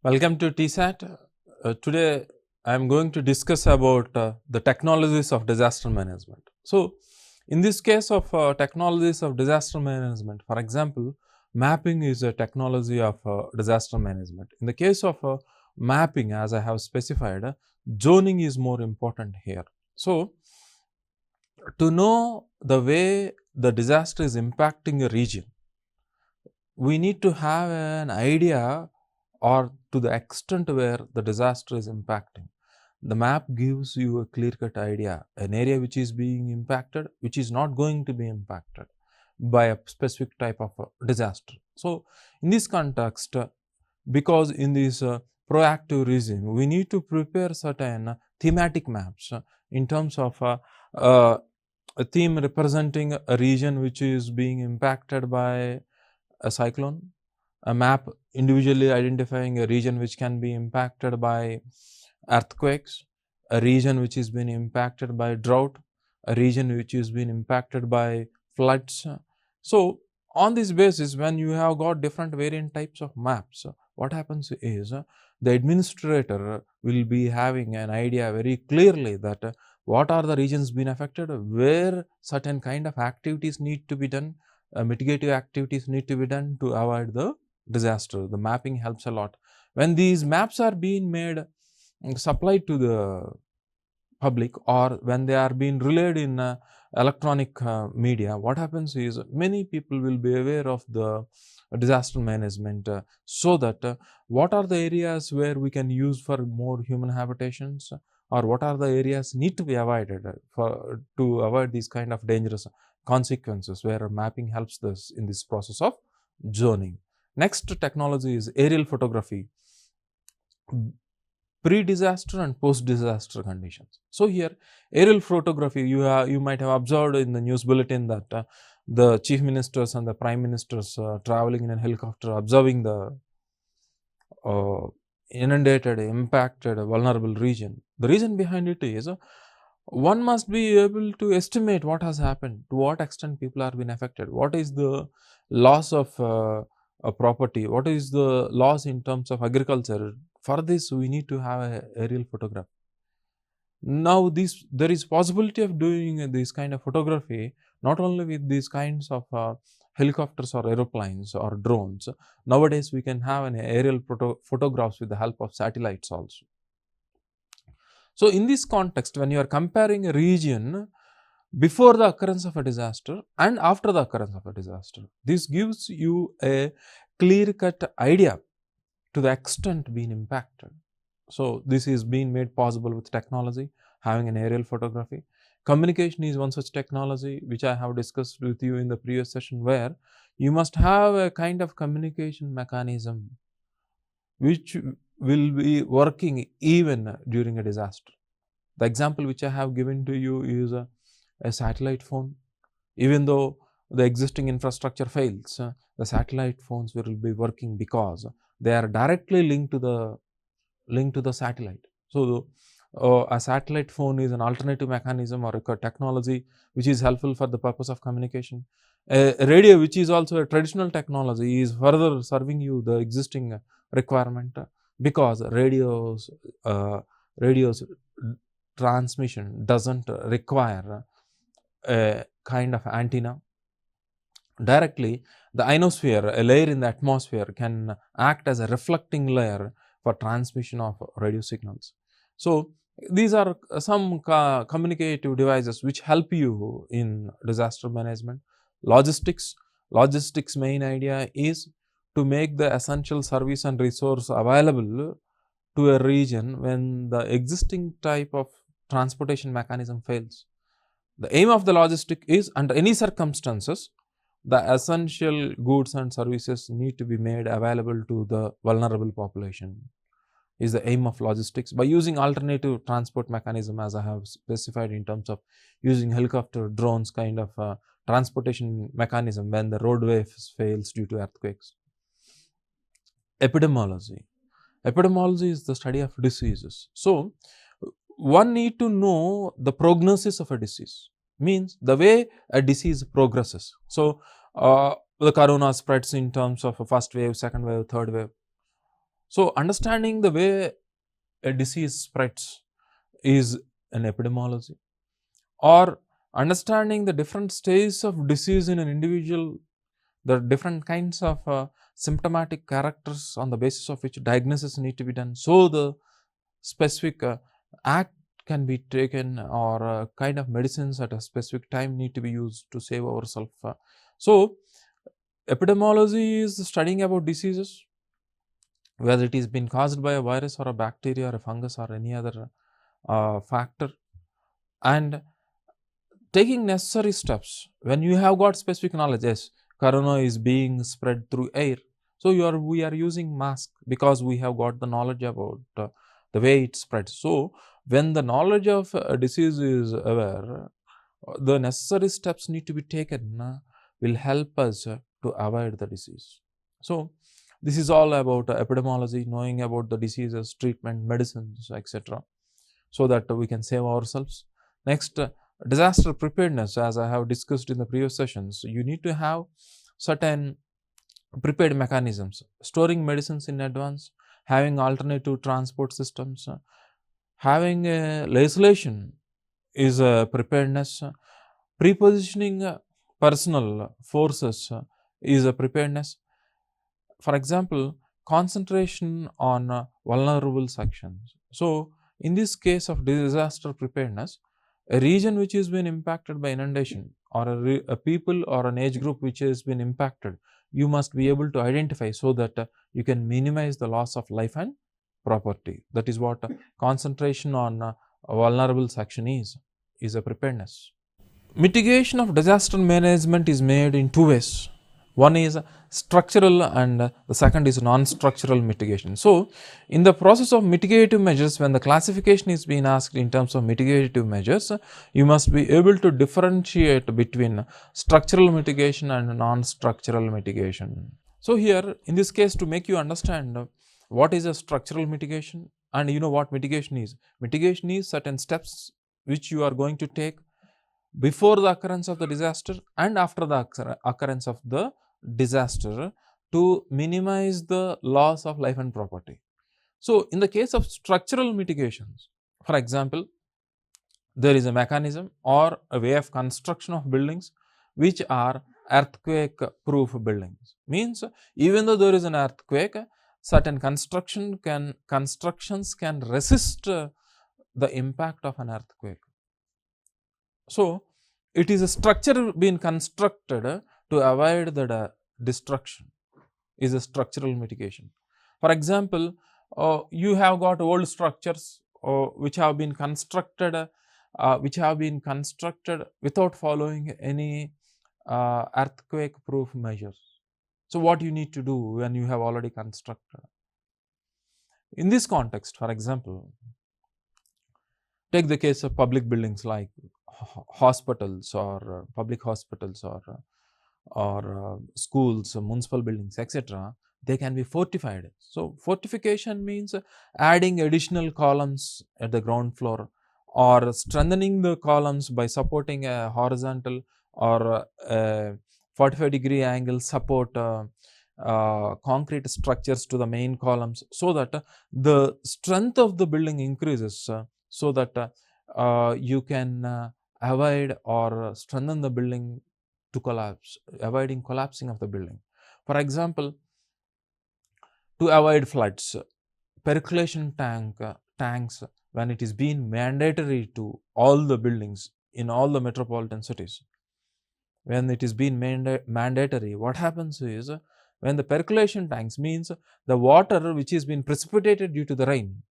Welcome to TSAT. Today I am going to discuss about the technologies of disaster management. So, in this case of technologies of disaster management, for example, mapping is a technology of disaster management. In the case of mapping, as I have specified, zoning is more important here. So, to know the way the disaster is impacting a region, we need to have an idea or to the extent where the disaster is impacting. The map gives you a clear-cut idea, an area which is being impacted, which is not going to be impacted by a specific type of disaster. So, in this context, because in this proactive regime, we need to prepare certain thematic maps in terms of a theme representing a region which is being impacted by a cyclone, a map individually identifying a region which can be impacted by earthquakes, a region which is being impacted by drought, a region which is being impacted by floods. So, on this basis, when you have got different variant types of maps, what happens is the administrator will be having an idea very clearly that what are the regions being affected, where certain kind of activities need to be done, mitigative activities need to be done to avoid the disaster. The mapping helps a lot. When these maps are being made, supplied to the public, or when they are being relayed in electronic media, what happens is many people will be aware of the disaster management, so that what are the areas where we can use for more human habitations, or what are the areas need to be avoided to avoid these kind of dangerous consequences, where mapping helps us in this process of zoning. Next technology is aerial photography, pre-disaster and post-disaster conditions. So, here aerial photography, you might have observed in the news bulletin that the chief ministers and the prime ministers traveling in a helicopter observing the inundated, impacted, vulnerable region. The reason behind it is one must be able to estimate what has happened, to what extent people are being affected, what is the loss of a property, what is the loss in terms of agriculture. For this, we need to have an aerial photograph. Now, there is possibility of doing this kind of photography not only with these kinds of helicopters or aeroplanes or drones. Nowadays, we can have an aerial photographs with the help of satellites also. So, in this context, when you are comparing a region before the occurrence of a disaster and after the occurrence of a disaster, this gives you a clear-cut idea to the extent being impacted. So, this is being made possible with technology, having an aerial photography. Communication is one such technology which I have discussed with you in the previous session, where you must have a kind of communication mechanism which will be working even during a disaster. The example which I have given to you is a satellite phone. Even though the existing infrastructure fails, the satellite phones will be working because they are directly linked to the satellite. So, a satellite phone is an alternative mechanism or a technology which is helpful for the purpose of communication. A radio, which is also a traditional technology, is further serving you the existing requirement, because radios transmission doesn't require a kind of antenna. Directly, the ionosphere, a layer in the atmosphere, can act as a reflecting layer for transmission of radio signals. So, these are some communicative devices which help you in disaster management. Logistics main idea is to make the essential service and resource available to a region when the existing type of transportation mechanism fails. The aim of the logistic is, under any circumstances, the essential goods and services need to be made available to the vulnerable population, is the aim of logistics, by using alternative transport mechanism, as I have specified in terms of using helicopter, drones kind of transportation mechanism when the roadway fails due to earthquakes. Epidemiology is the study of diseases. So, one need to know the prognosis of a disease, means the way a disease progresses. So, the corona spreads in terms of a first wave, second wave, third wave. So, understanding the way a disease spreads is an epidemiology, or understanding the different stages of disease in an individual, the different kinds of symptomatic characters on the basis of which diagnosis need to be done. So, the specific act can be taken, or kind of medicines at a specific time need to be used to save ourselves. So, epidemiology is studying about diseases, whether it is been caused by a virus or a bacteria or a fungus or any other factor, and taking necessary steps when you have got specific knowledge. Yes, corona is being spread through air, so we are using mask because we have got the knowledge about the way it spreads. So, when the knowledge of a disease is aware, the necessary steps need to be taken will help us to avoid the disease. So, this is all about epidemiology, knowing about the diseases, treatment, medicines, etc., so that we can save ourselves. Next, disaster preparedness. As I have discussed in the previous sessions, you need to have certain prepared mechanisms, storing medicines in advance, having alternative transport systems, having legislation is a preparedness, prepositioning personal forces is a preparedness. For example, concentration on vulnerable sections. So, in this case of disaster preparedness, a region which has been impacted by inundation, or a people or an age group which has been impacted, you must be able to identify so that you can minimize the loss of life and property. That is what concentration on a vulnerable section is a preparedness. Mitigation of disaster management is made in two ways. One is structural and the second is non-structural mitigation. So, in the process of mitigative measures, when the classification is being asked in terms of mitigative measures, you must be able to differentiate between structural mitigation and non-structural mitigation. So, here in this case, to make you understand what is a structural mitigation and you know what mitigation is. Mitigation is certain steps which you are going to take before the occurrence of the disaster and after the occurrence of the disaster to minimize the loss of life and property. So, in the case of structural mitigations, for example, there is a mechanism or a way of construction of buildings which are earthquake proof buildings. Means even though there is an earthquake, certain constructions can resist the impact of an earthquake. So, it is a structure being constructed to avoid the destruction is a structural mitigation. For example, you have got old structures which have been constructed without following any earthquake proof measures. So, what you need to do when you have already constructed? In this context, for example, take the case of public buildings like hospitals or public hospitals or schools, municipal buildings, etc. They can be fortified. So, fortification means adding additional columns at the ground floor or strengthening the columns by supporting a horizontal or a 45-degree angle support concrete structures to the main columns, so that the strength of the building increases, so that you can avoid or strengthen the building to collapse, avoiding collapsing of the building. For example, to avoid floods, percolation tanks, when it is being mandatory to all the buildings in all the metropolitan cities, when it is being mandatory, what happens is, when the percolation tanks means the water which is being precipitated due to the rain,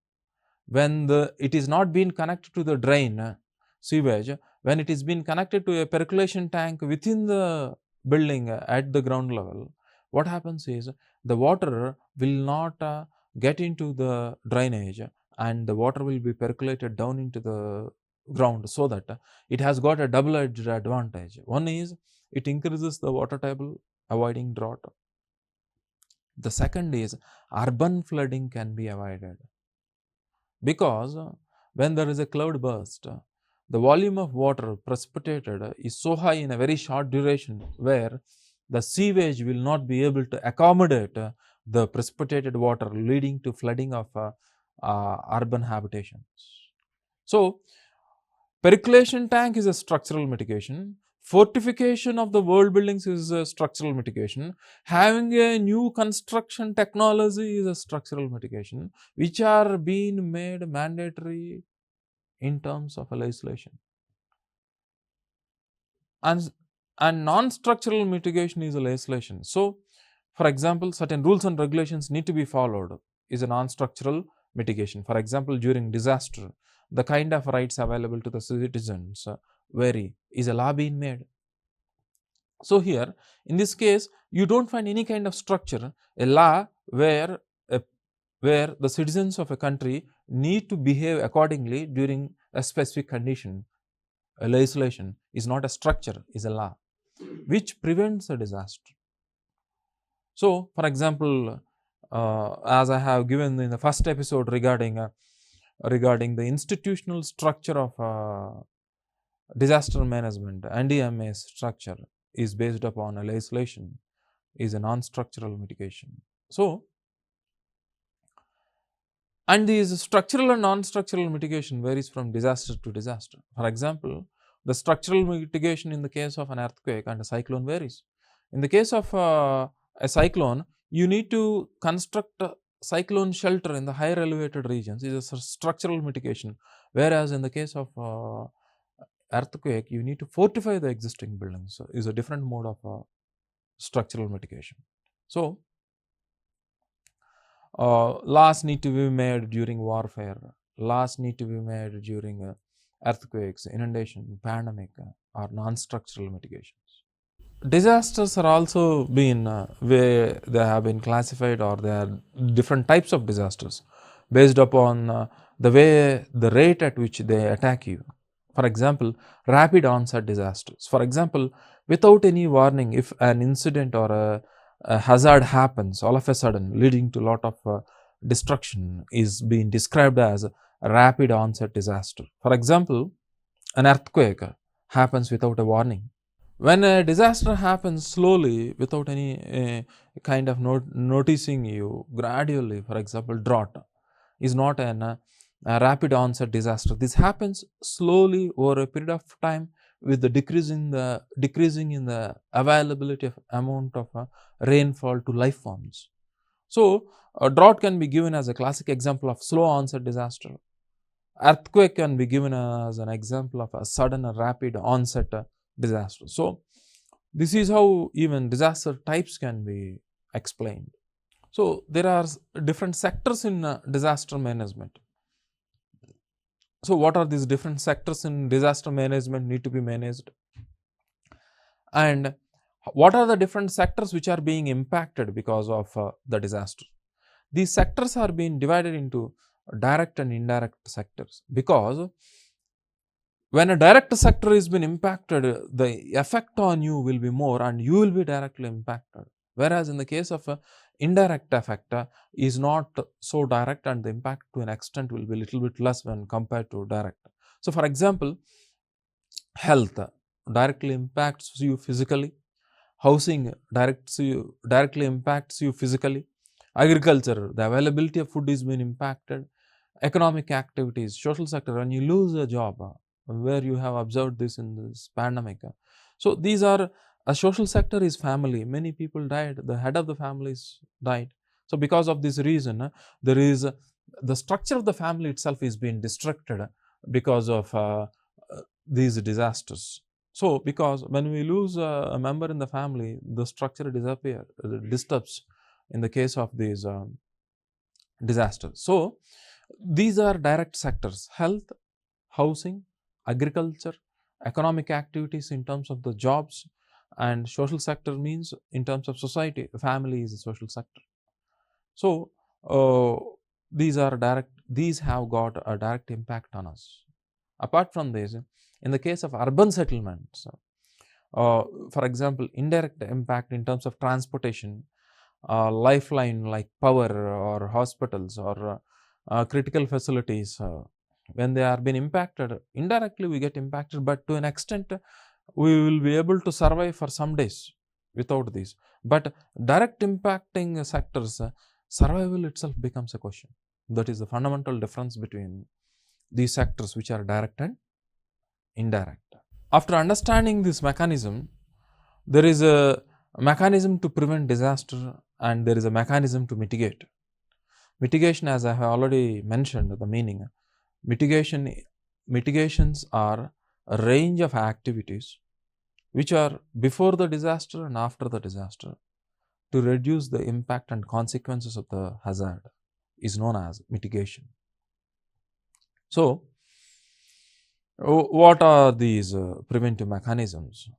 when it is not being connected to the drain sewage, when it is being connected to a percolation tank within the building at the ground level, what happens is the water will not get into the drainage and the water will be percolated down into the ground, so that it has got a double-edged advantage. One is it increases the water table, avoiding drought. The second is urban flooding can be avoided, because when there is a cloud burst, the volume of water precipitated is so high in a very short duration, where the sewage will not be able to accommodate the precipitated water leading to flooding of urban habitations. So, percolation tank is a structural mitigation. Fortification of the world buildings is a structural mitigation. Having a new construction technology is a structural mitigation, which are being made mandatory in terms of a legislation. And non-structural mitigation is a legislation. So, for example, certain rules and regulations need to be followed is a non-structural mitigation. For example, during disaster, the kind of rights available to the citizens vary. Is a law being made? So, here in this case, you do not find any kind of structure, a law where the citizens of a country need to behave accordingly during a specific condition. A legislation is not a structure, is a law which prevents a disaster. So, for example, as I have given in the first episode regarding the institutional structure of disaster management, NDMA structure is based upon a legislation, is a non-structural mitigation. So, and these structural and non-structural mitigation varies from disaster to disaster. For example, the structural mitigation in the case of an earthquake and a cyclone varies. In the case of a cyclone, you need to construct a cyclone shelter in the higher elevated regions, is a structural mitigation, whereas in the case of earthquake, you need to fortify the existing buildings, is a different mode of structural mitigation. So, laws need to be made during warfare, laws need to be made during earthquakes, inundation, pandemic, or non-structural mitigations. Disasters are also been where they have been classified, or there are different types of disasters based upon the rate at which they attack you. For example, rapid onset disasters. For example, without any warning, if an incident or a hazard happens all of a sudden, leading to a lot of destruction, is being described as a rapid onset disaster. For example, an earthquake happens without a warning. When a disaster happens slowly without any kind of noticing you, gradually, for example, drought is not a rapid onset disaster. This happens slowly over a period of time with the decreasing in the availability of amount of rainfall to life forms. So, a drought can be given as a classic example of slow onset disaster. Earthquake can be given as an example of a sudden rapid onset disaster. So, this is how even disaster types can be explained. So, there are different sectors in disaster management. So, what are these different sectors in disaster management need to be managed, and what are the different sectors which are being impacted because of the disaster? These sectors are being divided into direct and indirect sectors, because when a direct sector is being impacted, the effect on you will be more and you will be directly impacted. Whereas in the case of indirect effect is not so direct, and the impact to an extent will be little bit less when compared to direct. So, for example, health directly impacts you physically, housing directly impacts you physically, agriculture, the availability of food is being impacted, economic activities, social sector, when you lose a job, where you have observed this in this pandemic. So, these are a social sector is family, many people died, the head of the families died. So, because of this reason, there is the structure of the family itself is being destructed because of these disasters. So, because when we lose a member in the family, the structure disturbs in the case of these disasters. So, these are direct sectors: health, housing, agriculture, economic activities in terms of the jobs, and social sector means in terms of society, family is a social sector. So, these are direct, these have got a direct impact on us. Apart from this, in the case of urban settlements, for example, indirect impact in terms of transportation, lifeline like power or hospitals or critical facilities, when they are being impacted, indirectly we get impacted, but to an extent we will be able to survive for some days without this. But direct impacting sectors, survival itself becomes a question. That is the fundamental difference between these sectors which are direct and indirect. After understanding this mechanism, there is a mechanism to prevent disaster and there is a mechanism to mitigate. Mitigation, as I have already mentioned the meaning, mitigations are a range of activities which are before the disaster and after the disaster to reduce the impact and consequences of the hazard is known as mitigation. So, what are these preventive mechanisms?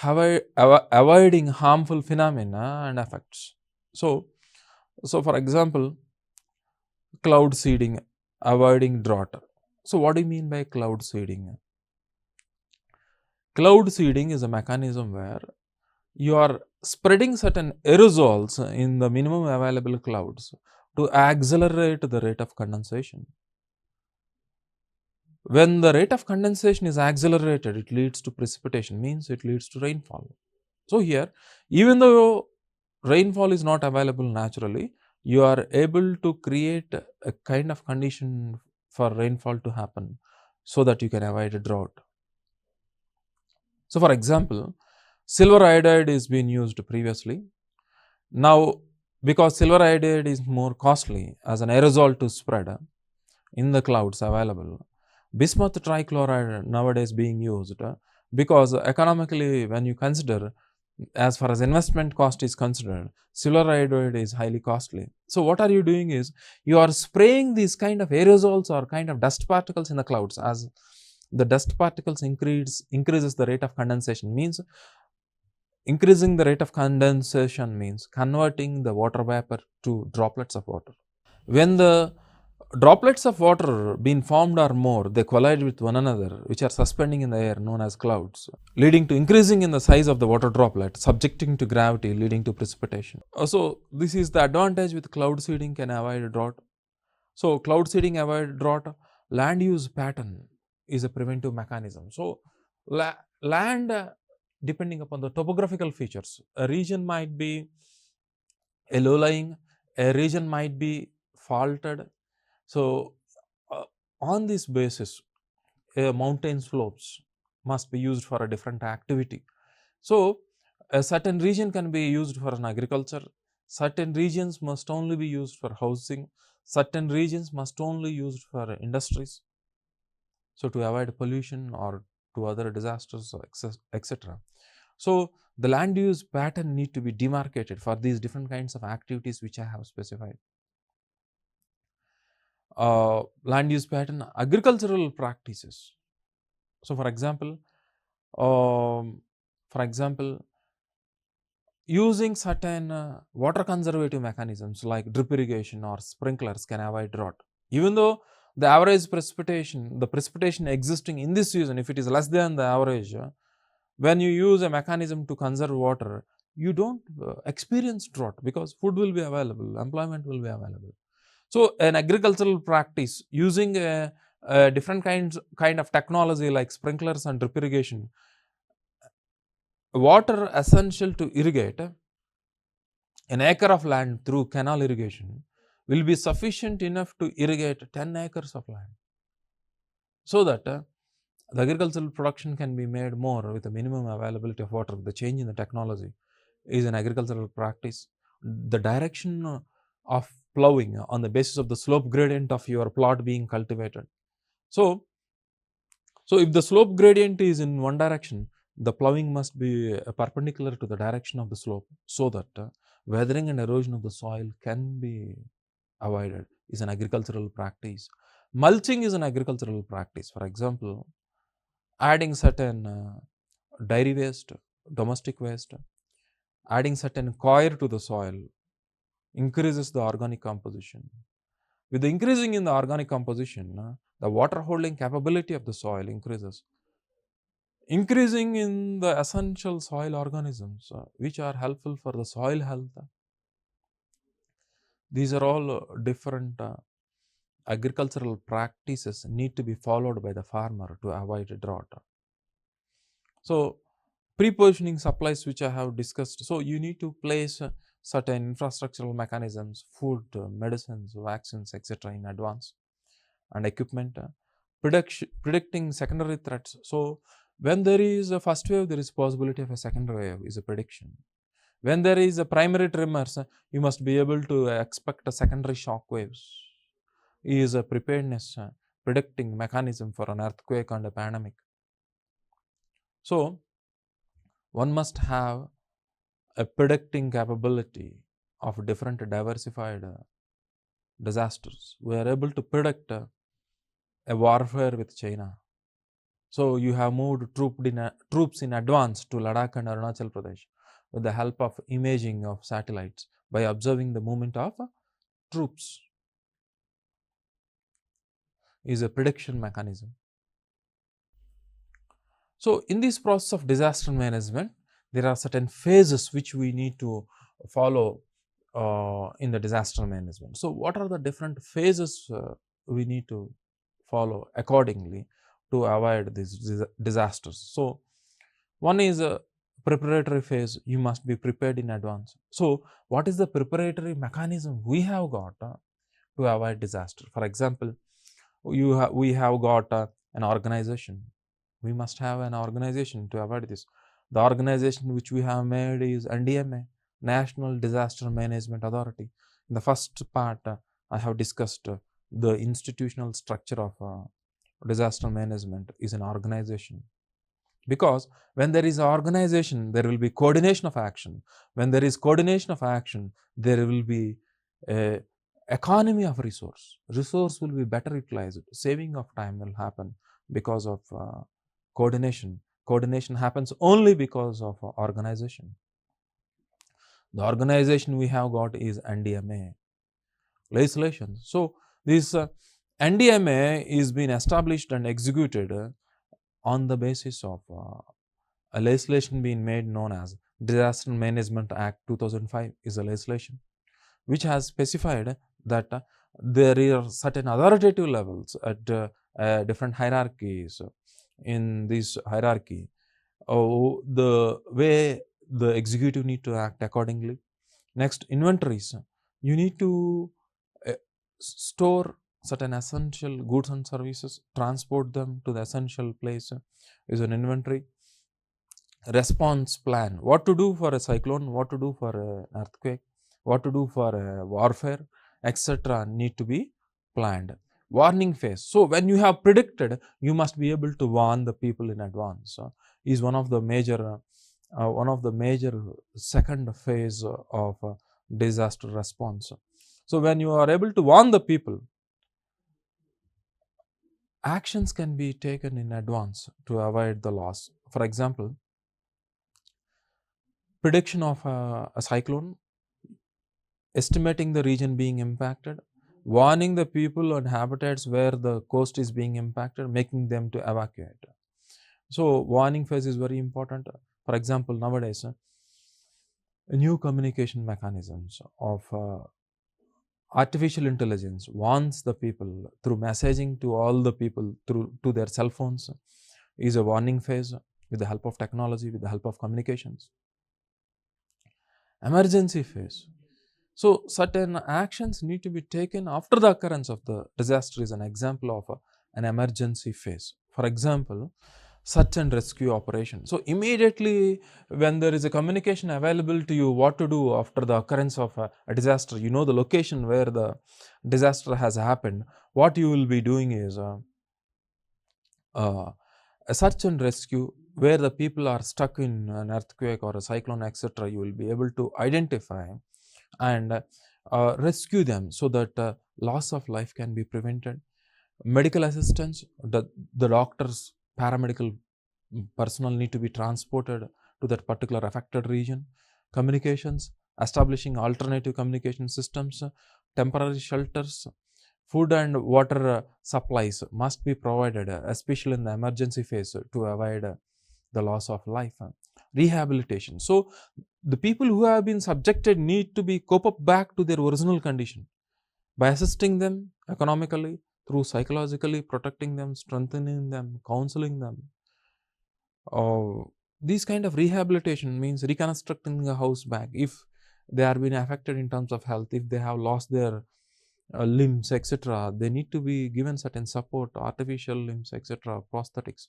Avoiding harmful phenomena and effects. So for example, cloud seeding, avoiding drought. So what do you mean by cloud seeding? Cloud seeding is a mechanism where you are spreading certain aerosols in the minimum available clouds to accelerate the rate of condensation. When the rate of condensation is accelerated, it leads to precipitation, means it leads to rainfall. So here, even though rainfall is not available naturally, you are able to create a kind of condition for rainfall to happen so that you can avoid a drought. So for example, silver iodide is being used previously. Now, because silver iodide is more costly as an aerosol to spread in the clouds available, bismuth trichloride nowadays being used because economically, when you consider, as far as investment cost is considered, silver iodide is highly costly. So what are you doing is, you are spraying these kind of aerosols or kind of dust particles in the clouds. As the dust particles increases the rate of condensation, means increasing the rate of condensation means converting the water vapor to droplets of water. When the droplets of water being formed are more, they collide with one another, which are suspending in the air, known as clouds, leading to increasing in the size of the water droplet, subjecting to gravity, leading to precipitation. So this is the advantage with cloud seeding, can avoid drought. So cloud seeding avoid drought. Land use pattern is a preventive mechanism. So land, depending upon the topographical features, a region might be a low-lying, a region might be faulted. So on this basis, mountain slopes must be used for a different activity. So a certain region can be used for an agriculture, certain regions must only be used for housing, certain regions must only used for industries. So to avoid pollution or to other disasters, etc. So the land use pattern need to be demarcated for these different kinds of activities which I have specified. Land use pattern, agricultural practices. So for example, using certain water conservative mechanisms like drip irrigation or sprinklers can avoid drought. Even though the average precipitation, the precipitation existing in this season, if it is less than the average, when you use a mechanism to conserve water, you don't experience drought because food will be available, employment will be available. So an agricultural practice using a different kind of technology like sprinklers and drip irrigation, water essential to irrigate an acre of land through canal irrigation will be sufficient enough to irrigate 10 acres of land, so that the agricultural production can be made more with a minimum availability of water. The change in the technology is an agricultural practice. The direction of plowing on the basis of the slope gradient of your plot being cultivated. So if the slope gradient is in one direction, the plowing must be perpendicular to the direction of the slope, so that weathering and erosion of the soil can be avoided, is an agricultural practice. Mulching is an agricultural practice. For example, adding certain dairy waste, domestic waste, adding certain coir to the soil increases the organic composition. With the increasing in the organic composition, the water holding capability of the soil increases. Increasing in the essential soil organisms which are helpful for the soil health. These are all different agricultural practices need to be followed by the farmer to avoid drought. So Pre-positioning supplies, which I have discussed. So, you need to place certain infrastructural mechanisms, food, medicines, vaccines, etc. in advance, and equipment. Predicting secondary threats. So, when there is a first wave, there is possibility of a secondary wave is a prediction. When there is a primary tremors, you must be able to expect a secondary shock waves. Is a preparedness predicting mechanism for an earthquake and a pandemic. So, one must have a predicting capability of different diversified disasters. We are able to predict a warfare with China. So, you have moved troops in advance to Ladakh and Arunachal Pradesh with the help of imaging of satellites by observing the movement of troops. Is a prediction mechanism. So, in this process of disaster management, there are certain phases which we need to follow in the disaster management. So, what are the different phases we need to follow accordingly to avoid these disasters? So, one is a preparatory phase. You must be prepared in advance. So, what is the preparatory mechanism we have got to avoid disaster? For example, we have got an organization. We must have an organization to avoid this. The organization which we have made is NDMA, National Disaster Management Authority. In the first part, I have discussed the institutional structure of disaster management is an organization. Because when there is organization, there will be coordination of action. When there is coordination of action, there will be a economy of resource. Resource will be better utilized. Saving of time will happen because of coordination. Coordination happens only because of organization. The organization we have got is NDMA legislation. So, this NDMA is being established and executed on the basis of a legislation being made known as Disaster Management Act 2005 is a legislation which has specified that there are certain authoritative levels at different hierarchies. In this hierarchy, the way the executive need to act accordingly. Next, inventories. You need to store certain essential goods and services, transport them to the essential place is an inventory. Response plan. What to do for a cyclone, what to do for an earthquake, what to do for a warfare, etc. need to be planned. Warning phase. So, when you have predicted, you must be able to warn the people in advance. Is one of the major second phase of disaster response. So, when you are able to warn the people, actions can be taken in advance to avoid the loss. For example, prediction of a cyclone, estimating the region being impacted, warning the people and habitats where the coast is being impacted, making them to evacuate. So, warning phase is very important. For example, nowadays, new communication mechanisms of artificial intelligence warns the people through messaging to all the people to their cell phones is a warning phase with the help of technology, with the help of communications. Emergency phase. So, certain actions need to be taken after the occurrence of the disaster is an example of an emergency phase. For example, search and rescue operation. So, immediately when there is a communication available to you what to do after the occurrence of a disaster, you know the location where the disaster has happened, what you will be doing is a search and rescue where the people are stuck in an earthquake or a cyclone, etc. You will be able to identify and rescue them so that loss of life can be prevented. Medical assistance, the doctors, paramedical personnel need to be transported to that particular affected region. Communications, establishing alternative communication systems, temporary shelters, food and water supplies must be provided, especially in the emergency phase to avoid the loss of life. Rehabilitation. So, the people who have been subjected need to be cope up back to their original condition by assisting them economically, through psychologically protecting them, strengthening them, counseling them, These kind of rehabilitation means reconstructing a house back. If they are being affected in terms of health, if they have lost their limbs, etc., they need to be given certain support, artificial limbs, etc., prosthetics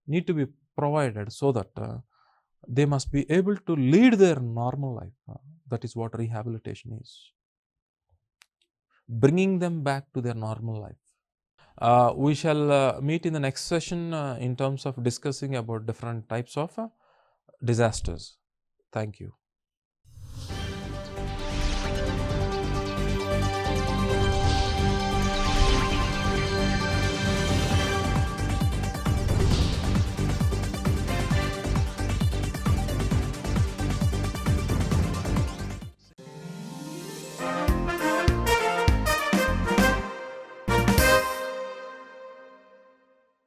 need to be provided so that they must be able to lead their normal life. That is what rehabilitation is. Bringing them back to their normal life. We shall meet in the next session in terms of discussing about different types of disasters. Thank you.